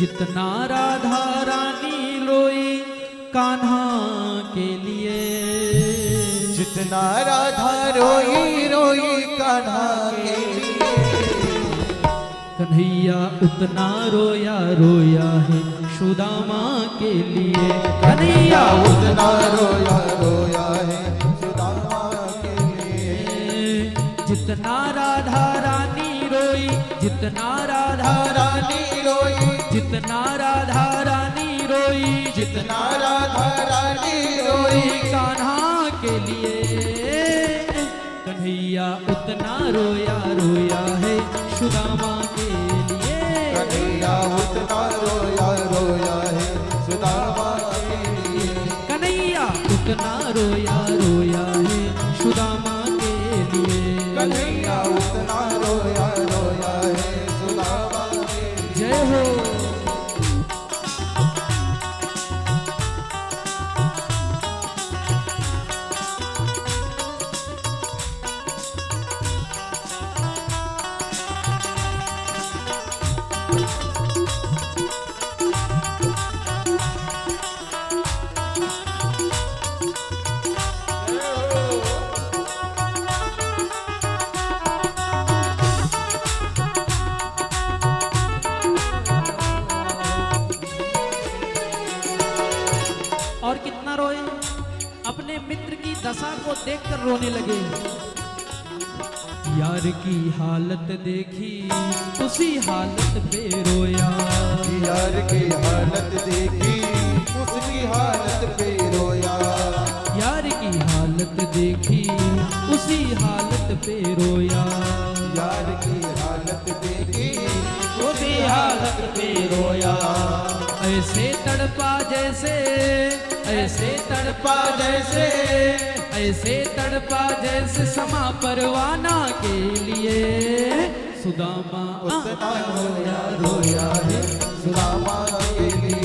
जितना राधा रानी रोई कान्हा के लिए, जितना राधा रोई रोई कान्हा के लिए, कन्हैया उतना रोया रोया है सुदामा के लिए। कन्हैया उतना रोया रोया है सुदामा के लिए। जितना राधा रानी रोई, जितना राधा रानी रोई, जितना राधा रानी रोई, जितना राधा रानी रोई कान्हा के लिए, कन्हैया उतना रोया रोया है सुदामा के लिए। कन्हैया उतना रोया रोया है सुदामा के लिए। कन्हैया उतना रोया रोया है सुदामा के लिए। कन्हैया उतना रोया रोया है सुदामा के लिए। जय हो। और कितना रोए, अपने मित्र की दशा को देखकर रोने लगे। यार की हालत देखी उसी हालत पे रोया, यार की हालत देखी उसकी हालत पे रोया। यार की हालत देखी उसी हालत पे रोया। यार की हालत देखी उसी हालत पे रोया। ऐसे तड़पा जैसे, ऐसे तड़पा जैसे, ऐसे तड़पा जैसे समा परवाना के लिए। सुदामा उतना रोया रोया है सुदामा के लिए।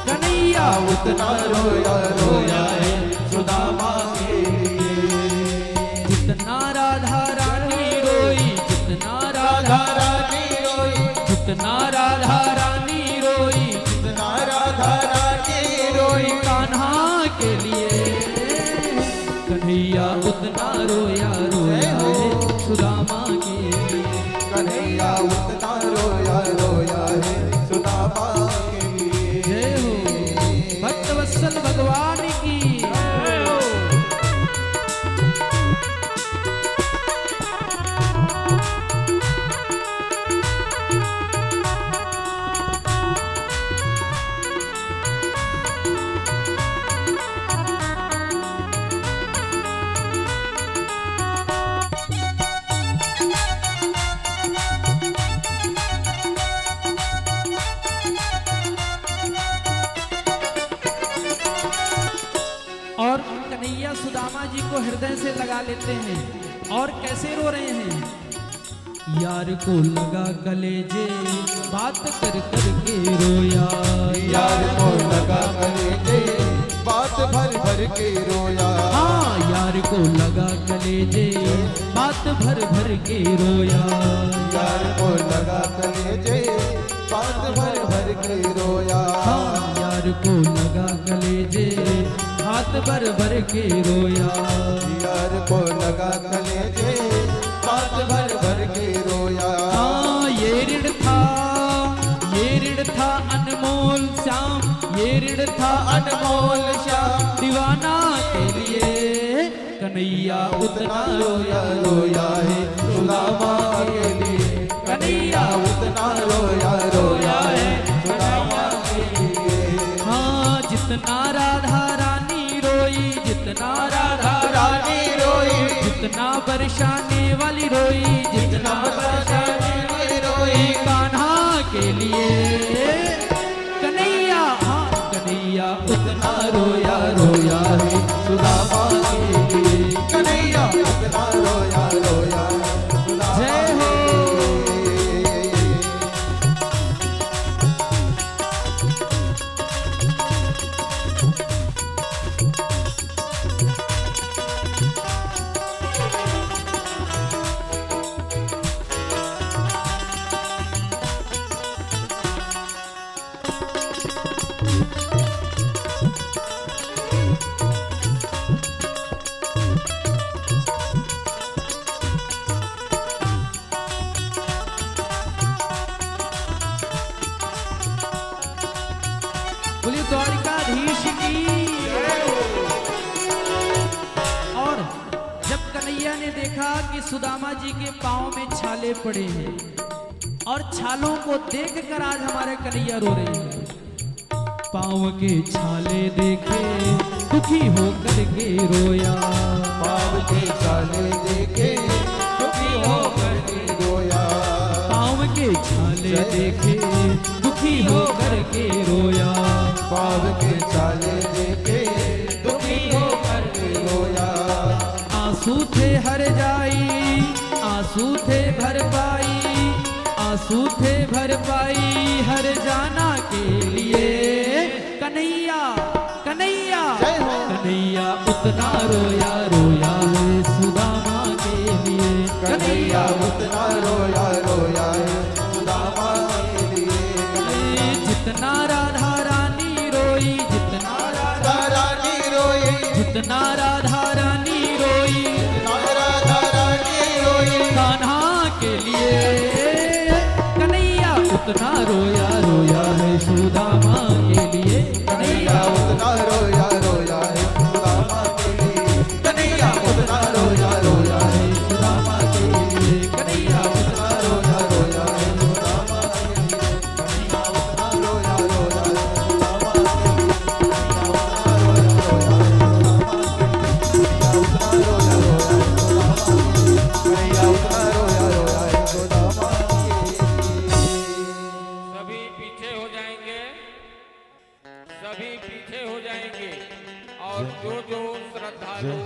कन्हैया उतना रोया रोया है सुदामा के लिए। जितना राधा रानी रोई, जितना राधा रानी रोई, जितना राधा रानी रोई, जितना राधा रानी रोई कान्हा के लिए, कन्हैया उतना रोया रोया है सुदामा के लिए। कन्हैया उतना रोया रोया है सुदामा के लिए। जय हो भक्तवत्सल भगवान की। और कन्हैया सुदामा जी को हृदय से लगा लेते हैं और कैसे रो रहे हैं। यार को लगा कलेजे बात कर कर के रोया, यार को लगा कलेजे बात भर भर के रोया। हाँ यार को लगा कलेजे बात भर भर के रोया। यार को लगा कलेजे बात भर भर के रोया। हाँ यार को लगा कलेजे हाथ भर भर के रोया। यार को लगा कलेजे बात भर भर के रोया। हाँ ये ऋण था, ये ऋण था अनमोल श्याम, ये ऋण था अनमोल श्याम दीवाना के लिए। कन्हैया उतना रोया रोया है सुदामा के लिए। कन्हैया उतना रोया रोया है सुदामा के लिए। हाँ जितना राधा रानी रोई, जितना राधा रानी रोई, जितना बरसाने वाली रोई, जितना बरसाने वाली रोई कान्हा के लिए। कन्हैया हाँ कन्हैया उतना रोया रोया है सुदामा के लिए। कन्हैया उतना रोया रोया है सुदामा जय हो। बोलिए द्वारिकाधीश की। और जब कन्हैया ने देखा कि सुदामा जी के पांव में छाले पड़े हैं और छालों को देखकर आज हमारे कन्हैया रो रहे हैं, पांव के छाले देखे दुखी होकर के रोया, पाँव के छाले देखे दुखी होकर के रोया, पांव के छाले देखे दुखी होकर के रोया, पाँव के छाले देखे दुखी होकर के रोया। आंसू थे हर जाई, आंसू थे भर पाई, आंसू थे भर पाई हर जाना के लिए। कन्हैया कन्हैया जय हो। कन्हैया उतना रोया रोया है सुदामा के लिए, कन्हैया उतना रोया रोया है सुदामा के लिए। जितना राधा रानी रोई, जितना राधा रानी रोई, जितना राधा रानी रोई, राधा रानी रोई, कान्हा के लिए। कन्हैया उतना रोया रोया है सुदामा के लिए, कन्हैया उतना रोया रोया है सुदामा के लिए। कन्हैया उतना रोया रोया है सुदामा के लिए। कन्हैया उतना रोया रोया है सुदामा के लिए। कन्हैया उतना रोया रोया है सुदामा के लिए। कन्हैया उतना रोया रोया है सुदामा के लिए। सभी पीछे हो जाएंगे, सभी पीछे हो जाएंगे। और जो श्रद्धालु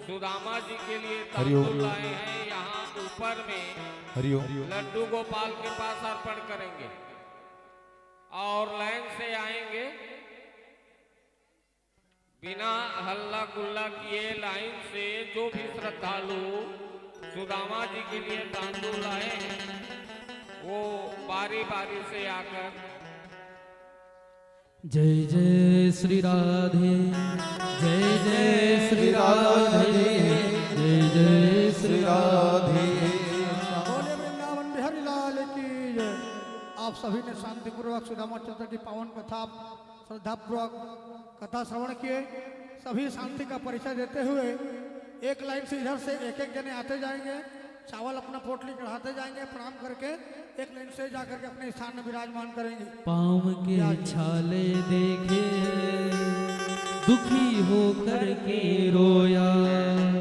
सुदामा जी के लिए हरिओम। तांदूल लाए हैं यहाँ ऊपर में हरिओम। लड्डू गोपाल के पास अर्पण करेंगे और लाइन से आएंगे, बिना हल्ला गुल्ला किए लाइन से जो भी श्रद्धालु सुदामा जी के लिए तांदूल लाए हैं वो बारी बारी से आकर। जय जय श्री राधे, जय जय श्री राधे, जय जय श्री राधे। बोले वृंदावन बिहारी लाल की जय। आप सभी ने शांतिपूर्वक सुदामा चरित्र की पावन कथा श्रद्धापूर्वक कथा श्रवण किए। सभी शांति का परिचय देते हुए एक लाइन से इधर से एक एक जने आते जाएंगे, चावल अपना पोटली चढ़ाते जाएंगे, प्रणाम करके एक लाइन से जाकर के अपने स्थान में विराजमान करेंगे। पाँव के छाले देखे दुखी होकर के रोया,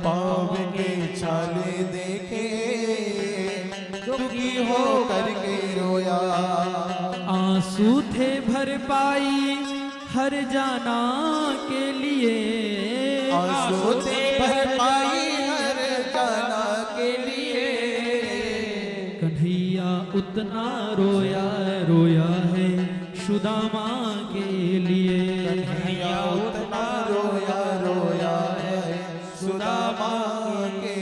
पाँव के छाले देखे दुखी हो करके रोया। आंसू थे भर पाई हर जाना के लिए, आंसू थे भर पाई हर जाना के लिए। कन्हैया उतना रोया रोया है सुदामा के लिए, कन्हैया उतना रोया रोया है सुदामा के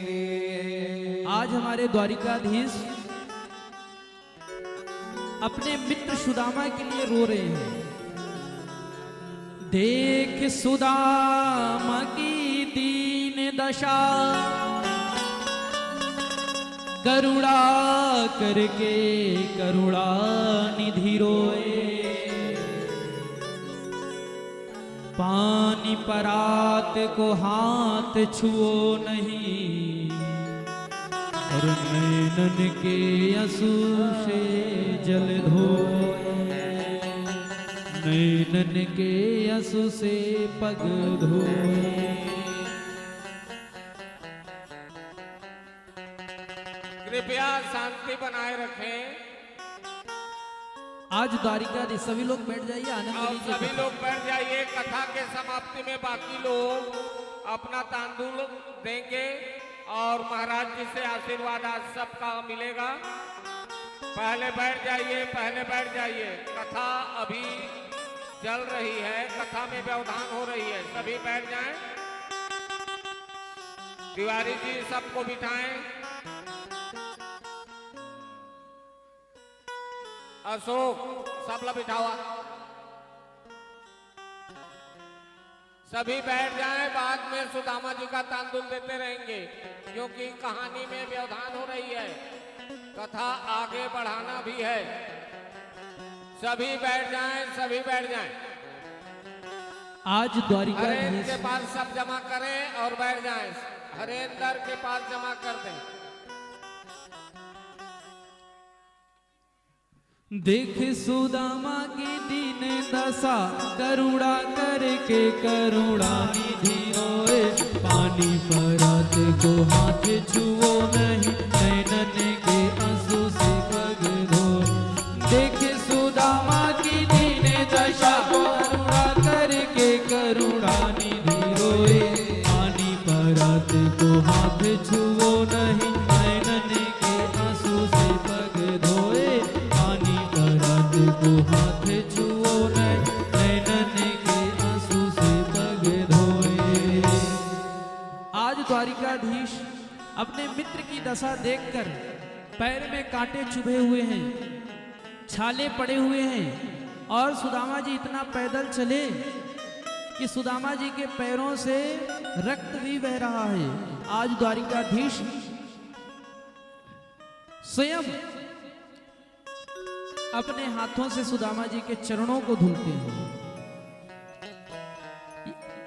लिए। आज हमारे द्वारिकाधीश अपने मित्र सुदामा के लिए रो रहे हैं। देख सुदामा की दीन दशा, करुणा करके करुणा निधि रोए। पानी परात को हाथ छुओ नहीं, और नैनन के आंसू से जल धोए, नैनन के आंसू से पग धोए। कृपया शांति बनाए रखें। आज द्वारिका दे सभी लोग बैठ जाइए, आनंद और लीजिए। सभी लोग बैठ जाइए। कथा के समाप्ति में बाकी लोग अपना तांदूल देंगे और महाराज जी से आशीर्वाद आज सबका मिलेगा। पहले बैठ जाइए, पहले बैठ जाइए। कथा अभी चल रही है, कथा में व्यवधान हो रही है, सभी बैठ जाएं। तिवारी जी सबको बिठाएं। अशोक सब लोग बिठावा। सभी बैठ जाएं, बाद में सुदामा जी का तांदुल देते रहेंगे क्योंकि कहानी में व्यवधान हो रही है, कथा आगे बढ़ाना भी है। सभी बैठ जाएं, सभी बैठ जाएं। आज द्वारिका हरेंद्र के पास सब जमा करें और बैठ जाएं। हरेंद्र के पास जमा कर दें। देख सुदामा की दीन दशा, करुणा करके करुणा निधि रोए। पानी परात को हाथ छुओ नहीं, नैनन के आंसू से पग धोए। देख सुदामा की दीन दशा, करुणा करके करुणा निधि रोए। पानी परात को हाथ छुओ नहीं, नैनन के आंसू से पग धोए। को हाथ छुओ नहीं, नैनन के आंसू से पग धोए। आज द्वारिकाधीश अपने मित्र की दशा देखकर पैर में कांटे चुभे हुए हैं, छाले पड़े हुए हैं और सुदामा जी इतना पैदल चले कि सुदामा जी के पैरों से रक्त भी बह रहा है। आज द्वारिकाधीश स्वयं अपने हाथों से सुदामा जी के चरणों को धुलते हैं।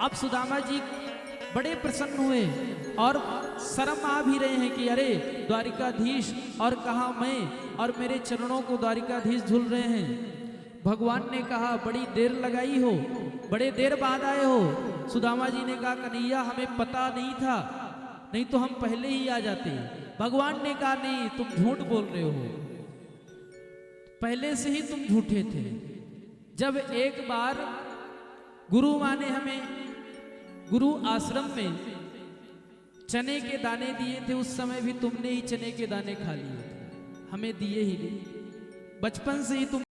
अब सुदामा जी बड़े प्रसन्न हुए और शर्म आ भी रहे हैं कि अरे द्वारिकाधीश और कहा मैं और मेरे चरणों को द्वारिकाधीश धुल रहे हैं। भगवान ने कहा बड़ी देर लगाई हो, बड़े देर बाद आए हो। सुदामा जी ने कहा कन्हैया हमें पता नहीं था, नहीं तो हम पहले ही आ जाते। भगवान ने कहा नहीं, तुम झूठ बोल रहे हो, पहले से ही तुम झूठे थे। जब एक बार गुरु माँ ने हमें गुरु आश्रम में चने के दाने दिए थे, उस समय भी तुमने ही चने के दाने खा लिए थे, हमें दिए ही नहीं। बचपन से ही तुम